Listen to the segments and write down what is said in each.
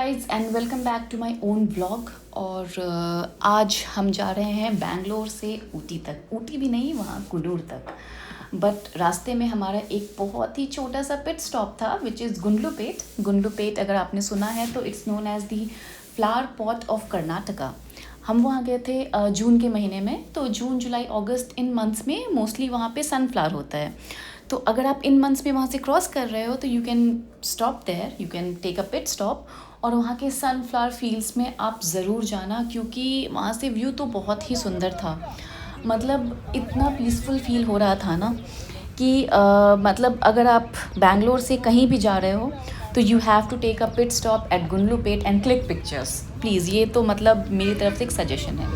Guys and welcome back to my own vlog. और आज हम जा रहे हैं बैंगलोर से ऊटी तक। ऊटी भी नहीं, वहाँ कुन्नूर तक। बट रास्ते में हमारा एक बहुत ही छोटा सा पिट स्टॉप था विच इज़ गुंडलुपेट। गुंडलुपेट अगर आपने सुना है तो it's known as the flower pot of Karnataka. हम वहाँ गए थे जून के महीने में। तो जून जुलाई अगस्त इन मंथ्स में मोस्टली वहाँ पे सनफ्लावर होता है। तो अगर आप इन मंथ्स में वहाँ से क्रॉस कर रहे हो तो you can stop there, you can take a pit stop और वहाँ के सनफ्लावर फील्ड्स में आप ज़रूर जाना, क्योंकि वहाँ से व्यू तो बहुत ही सुंदर था। मतलब इतना पीसफुल फील हो रहा था ना कि मतलब अगर आप बैंगलोर से कहीं भी जा रहे हो तो you have to take a pit stop at Gundlupet and click pictures please. ये तो मतलब मेरी तरफ से एक सजेशन है।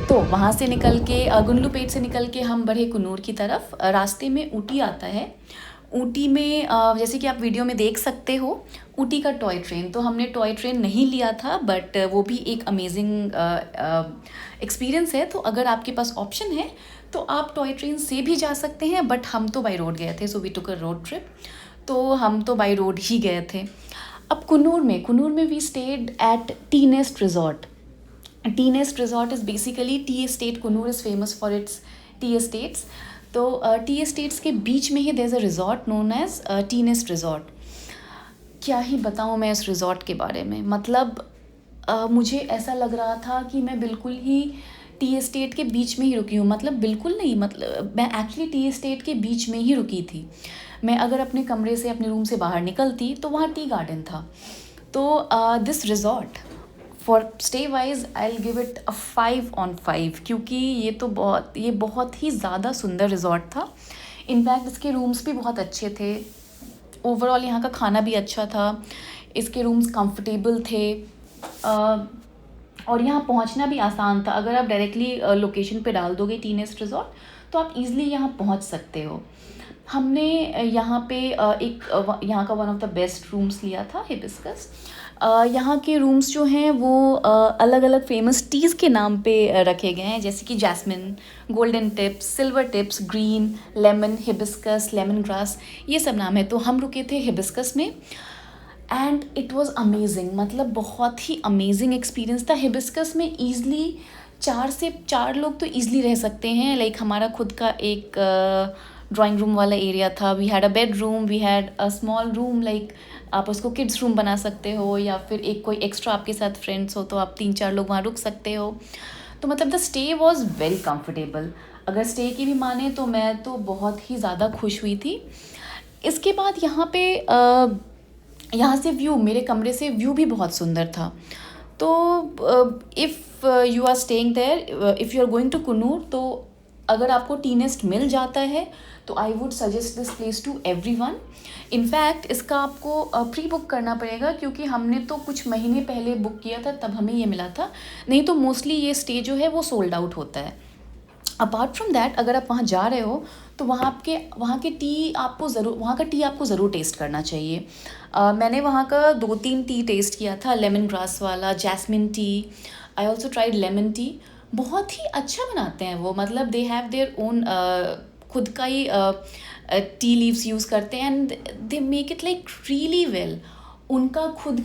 तो वहाँ से निकल के गुंडलुपेट से निकल के हम बढ़े कुन्नूर की तरफ। रास्ते में ऊटी आता है। ऊटी में जैसे कि आप वीडियो में देख सकते हो, ऊटी का टॉय ट्रेन। तो हमने टॉय ट्रेन नहीं लिया था, बट वो भी एक अमेजिंग एक्सपीरियंस है। तो अगर आपके पास ऑप्शन है तो आप टॉय ट्रेन से भी जा सकते हैं, बट हम तो बाई रोड गए थे, so we took a road trip. तो हम तो बाई रोड ही गए थे। अब कुन्नूर में we stayed at Tea Nest resort. Tea Nest resort is basically tea estate. Coonoor is famous for its tea estates. तो टी एस्टेट्स के बीच में ही there is a resort known as Tea Nest resort. क्या ही बताऊँ मैं इस रिजॉर्ट के बारे में। मतलब मुझे ऐसा लग रहा था कि मैं बिल्कुल ही टी एस्टेट के बीच में ही रुकी हूँ। मतलब बिल्कुल नहीं, मतलब मैं एक्चुअली टी एस्टेट के बीच में ही रुकी थी। मैं अगर अपने कमरे से, अपने रूम से बाहर निकलती तो वहाँ टी गार्डन था। तो this resort for stay wise I will give it a 5/5, क्योंकि ये बहुत ही ज़्यादा सुंदर रिजॉर्ट था। इनफैक्ट इसके रूम्स भी बहुत अच्छे थे। ओवरऑल यहाँ का खाना भी अच्छा था। इसके रूम्स कंफर्टेबल थे। और यहाँ पहुँचना भी आसान था। अगर आप डायरेक्टली लोकेशन पे डाल दोगे टी नेस्ट रिजॉर्ट तो आप इजीली यहाँ पहुँच सकते हो। हमने यहाँ पे यहाँ का one of the best rooms लिया था, हिबिस्कस। यहाँ के रूम्स जो हैं वो अलग अलग फेमस टीज़ के नाम पे रखे गए हैं, जैसे कि jasmine, golden tips, silver tips, green, lemon, hibiscus, lemon grass, ये सब नाम है। तो हम रुके थे हिबिस्कस में एंड इट वाज अमेजिंग। मतलब बहुत ही अमेजिंग एक्सपीरियंस था। हिबिस्कस में ईज़िली 4 लोग तो ईज़िली रह सकते हैं। लाइक हमारा खुद का एक ड्राइंग रूम वाला एरिया था। We had a bedroom, we had a small room, like आप उसको किड्स रूम बना सकते हो, या फिर एक कोई एक्स्ट्रा आपके साथ फ्रेंड्स हो तो आप 3-4 लोग वहाँ रुक सकते हो। तो मतलब the stay was very comfortable. अगर स्टे की भी माने तो मैं तो बहुत ही ज़्यादा खुश हुई थी। इसके बाद यहाँ से व्यू, मेरे कमरे से व्यू भी बहुत सुंदर था। तो if you are staying there, if you are going to Coonoor, तो अगर आपको टी नेस्ट मिल जाता है तो I would suggest this place to everyone. In fact इसका आपको प्री बुक करना पड़ेगा, क्योंकि हमने तो कुछ महीने पहले बुक किया था, तब हमें ये मिला था। नहीं तो मोस्टली ये स्टे जो है वो सोल्ड आउट होता है। अपार्ट फ्रॉम दैट, अगर आप वहाँ जा रहे हो तो वहाँ का टी आपको ज़रूर टेस्ट करना चाहिए। मैंने वहाँ का 2-3 टी टेस्ट किया था। लेमन ग्रास वाला, jasmine tea, I also tried lemon tea. बहुत ही अच्छा बनाते हैं वो। मतलब दे हैव देयर ओन खुद का ही टी लीव्स यूज़ करते हैं and they make it like really well. उनका खुद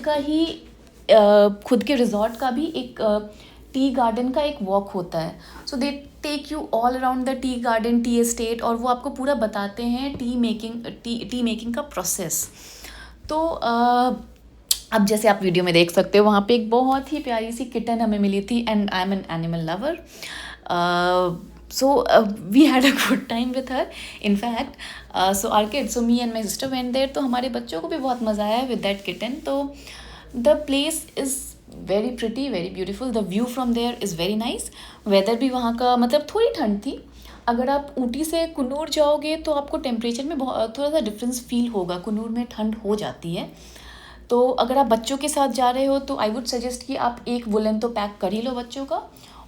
के रिजॉर्ट का भी एक टी गार्डन का एक वॉक होता है। So they take you all around the tea garden, tea estate, और वो आपको पूरा बताते हैं टी मेकिंग का प्रोसेस। तो अब जैसे आप वीडियो में देख सकते हो, वहाँ पे एक बहुत ही प्यारी सी किटन हमें मिली थी and I am an animal lover. So we had a good time with her. In fact so are kids, so me and my sister went there, तो हमारे बच्चों को भी बहुत मज़ा आया with that kitten. So the place is very pretty, very beautiful. The view from there is very nice. Weather भी वहाँ का, मतलब थोड़ी ठंड थी। अगर आप ऊटी से कुन्नूर जाओगे तो आपको टेम्परेचर में थोड़ा सा डिफरेंस फील होगा। कुन्नूर में ठंड हो जाती है। तो अगर आप बच्चों के साथ जा रहे हो तो आई वुड सजेस्ट कि आप एक वुलन तो पैक कर ही लो बच्चों का,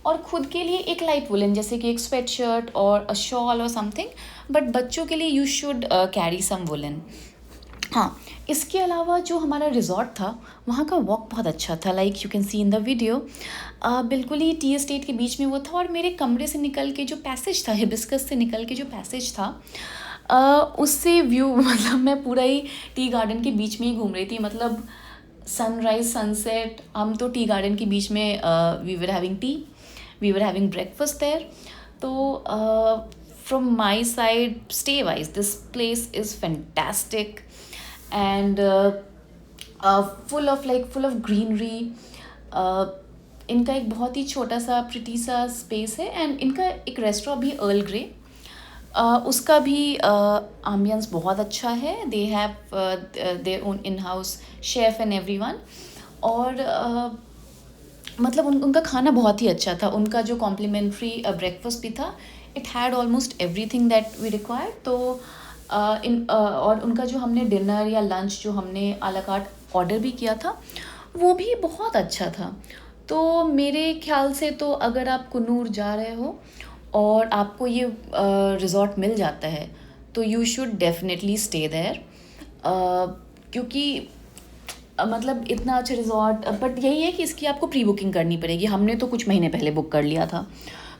और खुद के लिए एक लाइट वुलन, जैसे कि एक स्वेट शर्ट और अ शॉल और समथिंग। बट बच्चों के लिए you should carry some woollen. हाँ, इसके अलावा जो हमारा रिज़ॉर्ट था वहाँ का वॉक बहुत अच्छा था। Like you can see in the video, बिल्कुल ही टी एस्टेट के बीच में वो था। और मेरे कमरे से निकल के जो पैसेज था, हिबिस्कस से निकल के जो पैसेज था, उससे व्यू मतलब मैं पूरा ही टी गार्डन के बीच में ही घूम रही थी। मतलब सनराइज सनसेट, हम तो टी गार्डन के बीच में we were having tea, we were having breakfast there. तो from my side stay wise this place is fantastic and full of greenery. इनका एक बहुत ही छोटा सा प्रिटी सा स्पेस है एंड इनका एक रेस्टोरेंट भी अर्ल ग्रे, उसका भी एम्बियंस बहुत अच्छा है. They have their own in house chef and everyone. और मतलब उनका खाना बहुत ही अच्छा था. उनका जो कॉम्प्लीमेंट्री ब्रेकफास्ट भी था, it had almost everything that we required. तो और उनका जो हमने डिनर या लंच जो हमने आ ला कार्ट ऑर्डर भी किया था, वो भी बहुत अच्छा था. तो मेरे ख्याल से तो अगर आप कुन्नूर जा रहे हो और आपको ये रिज़ॉर्ट मिल जाता है, तो you should definitely stay there. क्योंकि मतलब इतना अच्छा रिज़ॉर्ट, बट यही है कि इसकी आपको प्री बुकिंग करनी पड़ेगी. हमने तो कुछ महीने पहले बुक कर लिया था,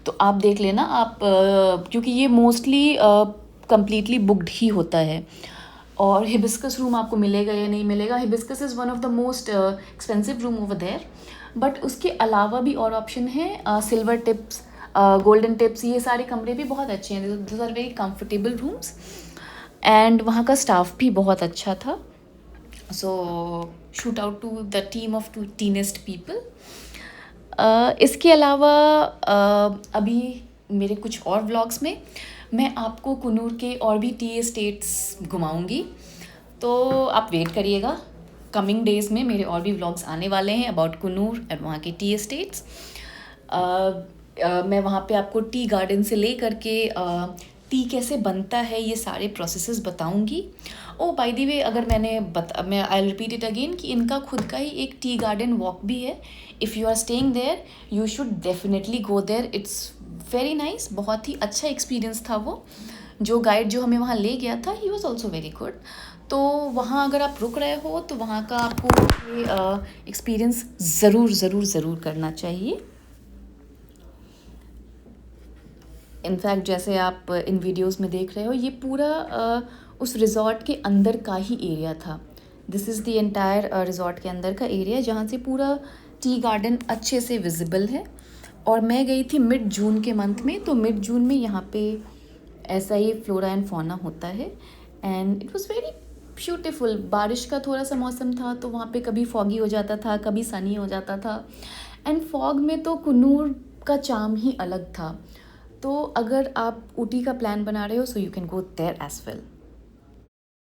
तो आप देख लेना आप, क्योंकि ये मोस्टली कम्प्लीटली बुकड ही होता है. और हिबिस्कस रूम आपको मिलेगा या नहीं मिलेगा. Hibiscus is one of the most expensive room over there, but उसके अलावा भी और ऑप्शन है. सिल्वर टिप्स, गोल्डन टिप्स, ये सारे कमरे भी बहुत अच्छे हैं. This are very comfortable rooms and वहाँ का स्टाफ भी बहुत अच्छा था. So shout out to the team of to Tea Nest people. इसके अलावा अभी मेरे कुछ और व्लॉग्स में मैं आपको कुन्नूर के और भी टी एस्टेट्स घुमाऊंगी, तो आप वेट करिएगा. कमिंग डेज़ में मेरे और भी व्लॉग्स आने वाले हैं अबाउट कुन्नूर और वहाँ के टी एस्टेट्स. मैं वहाँ पे आपको टी गार्डन से ले करके टी कैसे बनता है ये सारे प्रोसेसेस बताऊंगी. ओ बाय द वे, अगर मैं आई रिपीट इट अगेन कि इनका खुद का ही एक टी गार्डन वॉक भी है. If you are staying there you should definitely go there. It's very nice. बहुत ही अच्छा एक्सपीरियंस था वो. जो गाइड जो हमें वहाँ ले गया था, he was also very good. तो वहाँ अगर आप रुक रहे हो तो वहाँ का आपको ये एक्सपीरियंस ज़रूर करना चाहिए. इनफैक्ट जैसे आप इन वीडियोस में देख रहे हो, ये पूरा उस रिज़ॉर्ट के अंदर का ही एरिया था. This is the entire resort के अंदर का एरिया, जहाँ से पूरा टी गार्डन अच्छे से विजिबल है. और मैं गई थी मिड जून के मंथ में, तो मिड जून में यहाँ पे ऐसा ही फ्लोरा एंड फौना होता है and it was very beautiful. बारिश का थोड़ा सा मौसम था, तो वहाँ पे कभी फॉगी हो जाता था, कभी सनी हो जाता था. एंड फॉग में तो कुन्नूर का चार्म ही अलग था. तो अगर आप ऊटी का प्लान बना रहे हो, so you can go there as well.